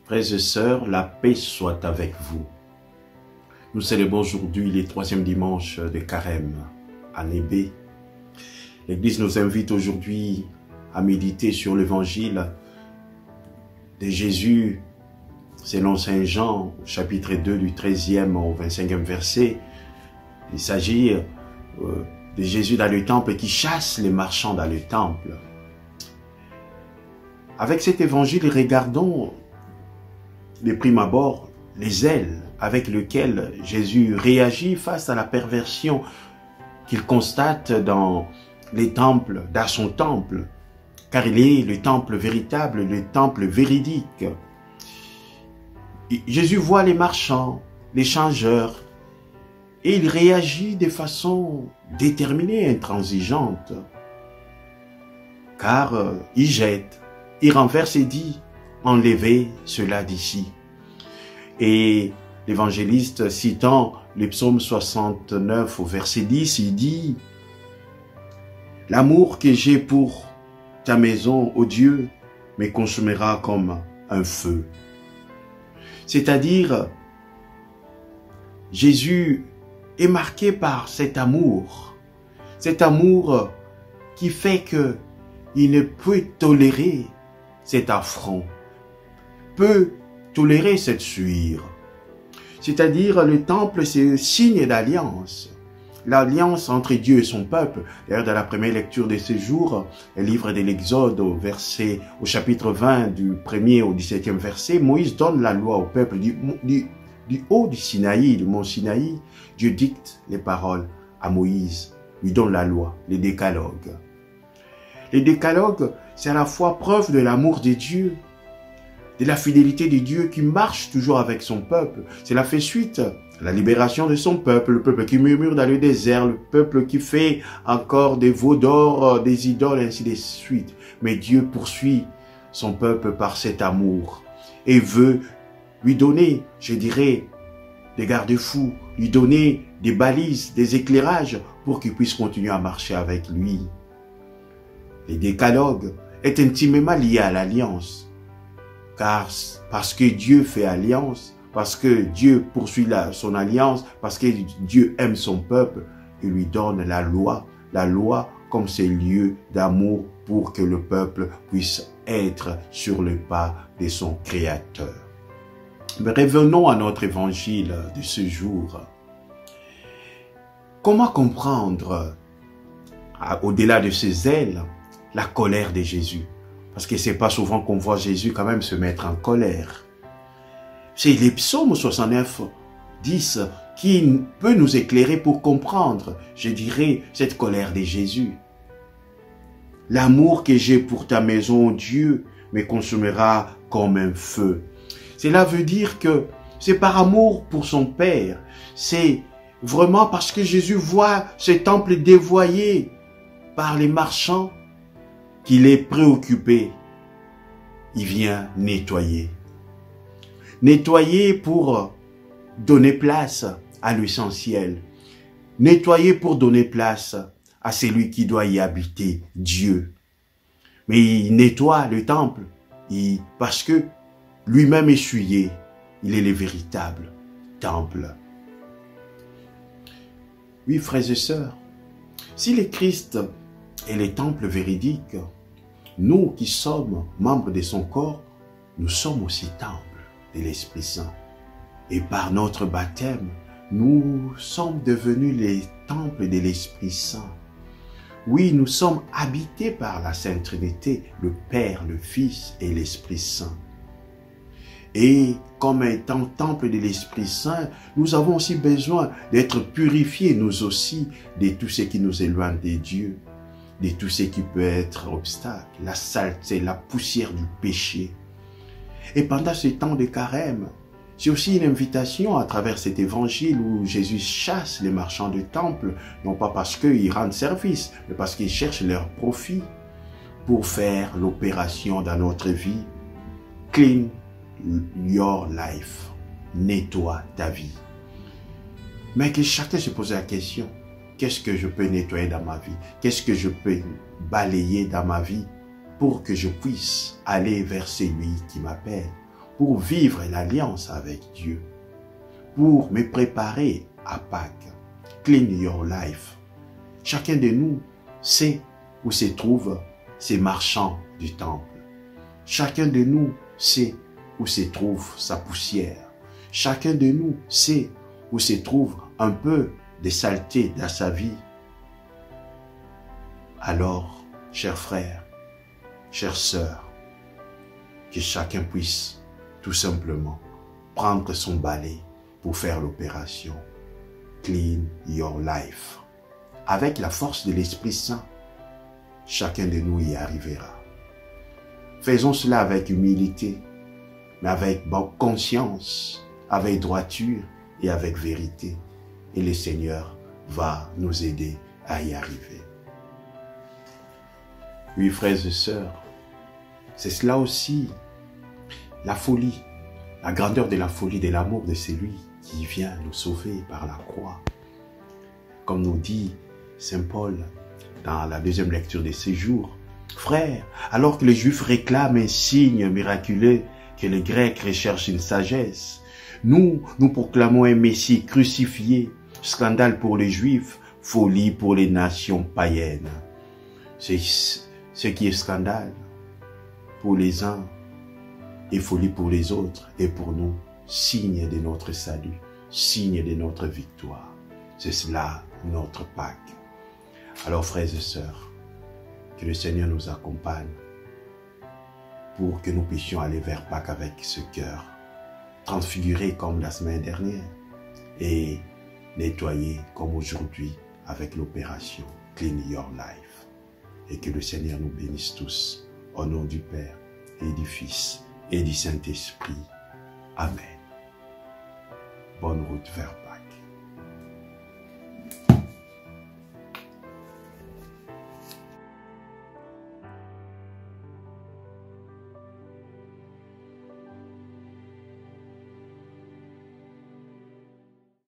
Frères et sœurs, la paix soit avec vous. Nous célébrons aujourd'hui les 3e dimanches de Carême, année B. L'Église nous invite aujourd'hui à méditer sur l'évangile de Jésus selon Saint Jean, chapitre 2 du 13e au 25e verset. Il s'agit de Jésus dans le temple qui chasse les marchands dans le temple. Avec cet évangile, regardons de prime abord les ailes avec lesquelles Jésus réagit face à la perversion qu'il constate dans les temples, dans son temple, car il est le temple véritable, le temple véridique. Jésus voit les marchands, les changeurs, et il réagit de façon déterminée, intransigeante, car il jette, il renverse et dit « Enlevez cela d'ici ». Et l'évangéliste, citant le psaume 69 au verset 10, il dit « L'amour que j'ai pour ta maison, ô Dieu, me consumera comme un feu. » C'est-à-dire, Jésus est marqué par cet amour qui fait que il ne peut tolérer cet affront, peut tolérer cette suire. C'est-à-dire, le temple, c'est un signe d'alliance. L'alliance entre Dieu et son peuple. D'ailleurs, dans la première lecture de ce jour, le livre de l'Exode, au chapitre 20, du 1er au 17e verset, Moïse donne la loi au peuple du haut du Sinaï, du mont Sinaï. Dieu dicte les paroles à Moïse, lui donne la loi, les décalogues. Les décalogues, c'est à la fois preuve de l'amour de Dieu, de la fidélité de Dieu qui marche toujours avec son peuple. Cela fait suite à la libération de son peuple, le peuple qui murmure dans le désert, le peuple qui fait encore des veaux d'or, des idoles, ainsi de suite. Mais Dieu poursuit son peuple par cet amour et veut lui donner, je dirais, des garde-fous, lui donner des balises, des éclairages pour qu'il puisse continuer à marcher avec lui. Le décalogue est intimement lié à l'alliance. Car parce que Dieu fait alliance, parce que Dieu poursuit son alliance, parce que Dieu aime son peuple, il lui donne la loi comme ce lieu d'amour pour que le peuple puisse être sur le pas de son Créateur. Mais revenons à notre évangile de ce jour. Comment comprendre, au-delà de ses ailes, la colère de Jésus? Parce que c'est pas souvent qu'on voit Jésus quand même se mettre en colère. C'est les psaumes 69, 10 qui peut nous éclairer pour comprendre, je dirais, cette colère de Jésus. L'amour que j'ai pour ta maison, Dieu, me consumera comme un feu. Cela veut dire que c'est par amour pour son Père. C'est vraiment parce que Jésus voit ce temple dévoyé par les marchands qu'il est préoccupé. Il vient nettoyer. Nettoyer pour donner place à l'essentiel. Nettoyer pour donner place à celui qui doit y habiter, Dieu. Mais il nettoie le temple parce que lui-même essuyé, il est le véritable temple. Oui, frères et sœurs, si le Christ est le temple véridique, nous qui sommes membres de son corps, nous sommes aussi temple de l'Esprit Saint. Et par notre baptême, nous sommes devenus les temples de l'Esprit Saint. Oui, nous sommes habités par la Sainte Trinité, le Père, le Fils et l'Esprit Saint. Et comme étant temple de l'Esprit Saint, nous avons aussi besoin d'être purifiés, nous aussi, de tout ce qui nous éloigne de Dieu, de tout ce qui peut être obstacle, la saleté, la poussière du péché. Et pendant ce temps de carême, c'est aussi une invitation à travers cet évangile où Jésus chasse les marchands de temple, non pas parce qu'ils rendent service, mais parce qu'ils cherchent leur profit pour faire l'opération dans notre vie. Clean your life. Nettoie ta vie. Mais que chacun se pose la question, qu'est-ce que je peux nettoyer dans ma vie? Qu'est-ce que je peux balayer dans ma vie pour que je puisse aller vers celui qui m'appelle? pour vivre l'alliance avec Dieu, pour me préparer à Pâques. Clean your life. Chacun de nous sait où se trouvent ces marchands du temple. Chacun de nous sait où se trouve sa poussière. Chacun de nous sait où se trouve un peu de saleté dans sa vie. Alors, chers frères, chères sœurs, que chacun puisse tout simplement prendre son balai pour faire l'opération Clean Your Life. Avec la force de l'Esprit Saint, chacun de nous y arrivera. Faisons cela avec humilité, mais avec bonne conscience, avec droiture et avec vérité. Et le Seigneur va nous aider à y arriver. Oui, frères et sœurs, c'est cela aussi, la folie, la grandeur de la folie, de l'amour de celui qui vient nous sauver par la croix. Comme nous dit Saint Paul dans la deuxième lecture de ce jour, frères, alors que les Juifs réclament un signe miraculeux, que les Grecs recherchent une sagesse, nous proclamons un Messie crucifié, scandale pour les Juifs, folie pour les nations païennes. C'est ce qui est scandale pour les uns et folie pour les autres, et pour nous, signe de notre salut, signe de notre victoire. C'est cela notre Pâques. Alors, frères et sœurs, que le Seigneur nous accompagne pour que nous puissions aller vers Pâques avec ce cœur transfiguré comme la semaine dernière et nettoyé comme aujourd'hui avec l'opération Clean Your Life. Et que le Seigneur nous bénisse tous au nom du Père et du Fils et du Saint-Esprit. Amen. Bonne route vers